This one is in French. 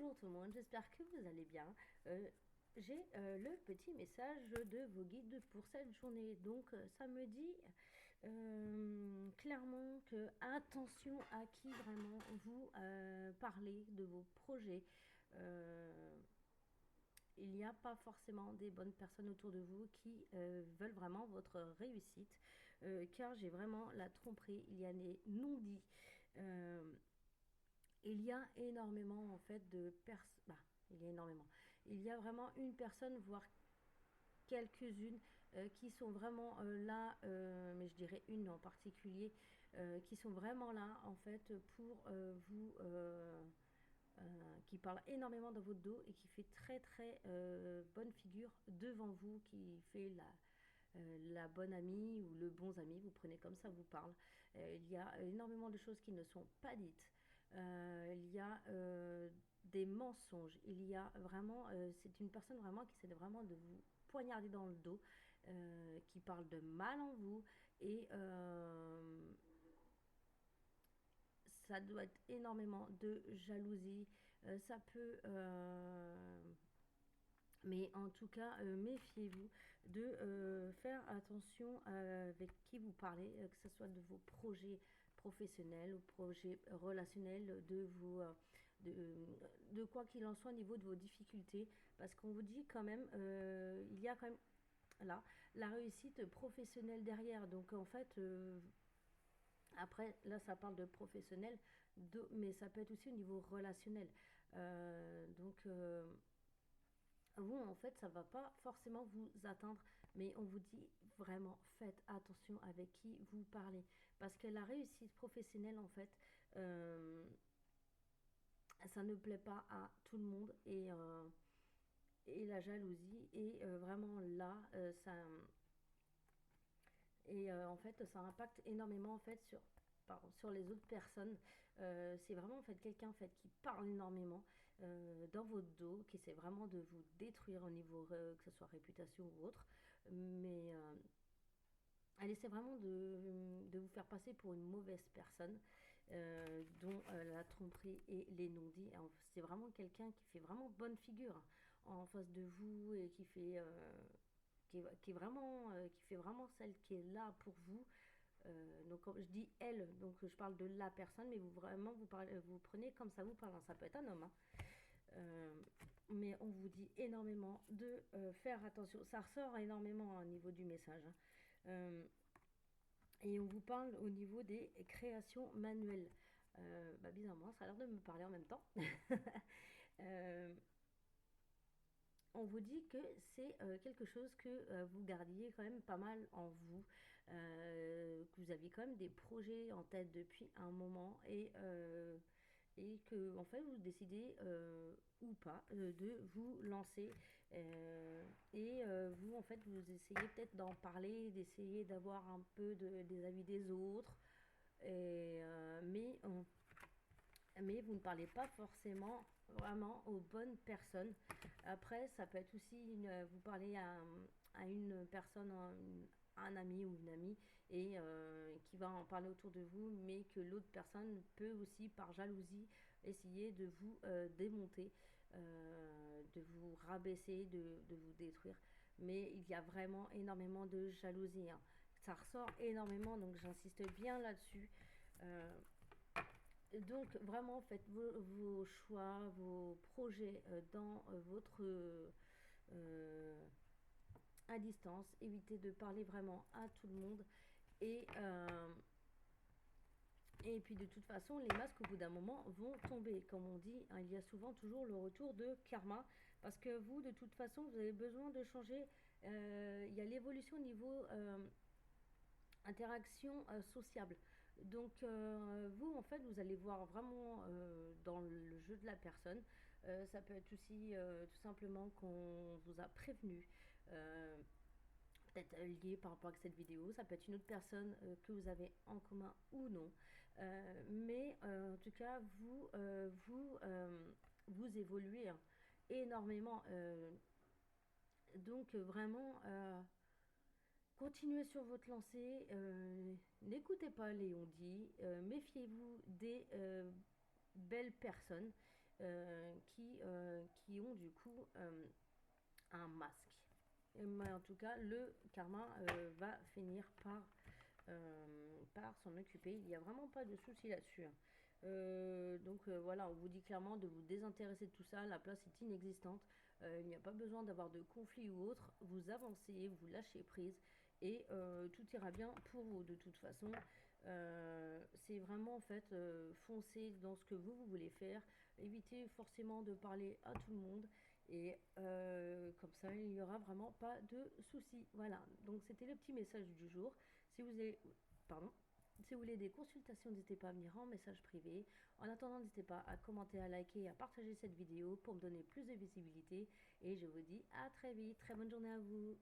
Bonjour tout le monde, j'espère que vous allez bien. J'ai le petit message de vos guides pour cette journée. Donc ça me dit clairement que attention à qui vraiment vous parlez de vos projets. Il n'y a pas forcément des bonnes personnes autour de vous qui veulent vraiment votre réussite, car j'ai vraiment la tromperie, il y a des non-dits. Il y a énormément en fait de personnes. Bah, il y a énormément. Il y a vraiment une personne, voire quelques-unes, qui sont vraiment là, mais je dirais une en particulier, qui sont vraiment là en fait pour vous. Qui parle énormément dans votre dos et qui fait très très bonne figure devant vous, qui fait la bonne amie ou le bon ami, vous prenez comme ça vous parle. Il y a énormément de choses qui ne sont pas dites. Il y a des mensonges. Il y a vraiment, c'est une personne vraiment qui essaie vraiment de vous poignarder dans le dos, qui parle de mal en vous et ça doit être énormément de jalousie. Ça peut mais en tout cas, méfiez-vous de faire attention avec qui vous parlez, que ce soit de vos projets professionnels ou projets relationnels, de, de quoi qu'il en soit au niveau de vos difficultés. Parce qu'on vous dit quand même, il y a quand même là la réussite professionnelle derrière. Donc en fait, après, là, ça parle de professionnel, mais ça peut être aussi au niveau relationnel. Donc, vous, en fait, ça va pas forcément vous atteindre, mais on vous dit vraiment, faites attention avec qui vous parlez. Parce que la réussite professionnelle, en fait, ça ne plaît pas à tout le monde et la jalousie est vraiment là. En fait, ça impacte énormément en fait sur les autres personnes. C'est vraiment en fait quelqu'un en fait qui parle énormément dans votre dos, qui essaie vraiment de vous détruire au niveau que ce soit réputation ou autre. Mais elle essaie vraiment de vous faire passer pour une mauvaise personne, dont la tromperie et les non-dits. C'est vraiment quelqu'un qui fait vraiment bonne figure en face de vous et qui est vraiment, qui fait vraiment celle qui est là pour vous. Donc quand je dis elle, donc je parle de la personne, mais vous vraiment vous prenez comme ça vous parle. Ça peut être un homme, hein. Euh, mais on vous dit énormément de faire attention. Ça ressort énormément au niveau du message, hein. Et on vous parle au niveau des créations manuelles. Bah, bizarrement, ça a l'air de me parler en même temps. Euh, on vous dit que c'est quelque chose que vous gardiez quand même pas mal en vous, que vous aviez quand même des projets en tête depuis un moment et que en fait vous décidez ou pas de vous lancer vous en fait vous essayez peut-être d'en parler, d'essayer d'avoir un peu des avis des autres mais vous ne parlez pas forcément vraiment aux bonnes personnes. Après, ça peut être aussi vous parlez à une personne, un ami ou une amie, et qui va en parler autour de vous, mais que l'autre personne peut aussi, par jalousie, essayer de vous démonter, de vous rabaisser, de vous détruire. Mais il y a vraiment énormément de jalousie, hein. Ça ressort énormément, donc j'insiste bien là-dessus. Euh, donc vraiment faites vos choix, vos projets dans votre à distance. Évitez de parler vraiment à tout le monde et euh, et puis de toute façon, les masques au bout d'un moment vont tomber. Comme on dit, hein, il y a souvent toujours le retour de karma. Parce que vous, de toute façon, vous avez besoin de changer. Il y a l'évolution au niveau interaction sociable. Donc vous, en fait, vous allez voir vraiment dans le jeu de la personne. Ça peut être aussi tout simplement qu'on vous a prévenu. Peut-être lié par rapport à cette vidéo, ça peut être une autre personne que vous avez en commun ou non. Mais en tout cas, vous évoluez hein, énormément. Donc vraiment, continuez sur votre lancée, n'écoutez pas les on-dit, méfiez-vous des belles personnes qui ont du coup un masque. Mais en tout cas, le karma va finir par s'en occuper. Il n'y a vraiment pas de souci là-dessus, hein. Donc voilà, on vous dit clairement de vous désintéresser de tout ça. La place est inexistante. Il n'y a pas besoin d'avoir de conflit ou autre. Vous avancez, vous lâchez prise et tout ira bien pour vous. De toute façon, c'est vraiment en fait foncer dans ce que vous voulez faire. Évitez forcément de parler à tout le monde. Et comme ça, il n'y aura vraiment pas de soucis. Voilà, donc c'était le petit message du jour. Si vous avez, pardon, si vous voulez des consultations, n'hésitez pas à venir en message privé. En attendant, n'hésitez pas à commenter, à liker et à partager cette vidéo pour me donner plus de visibilité. Et je vous dis à très vite. Très bonne journée à vous.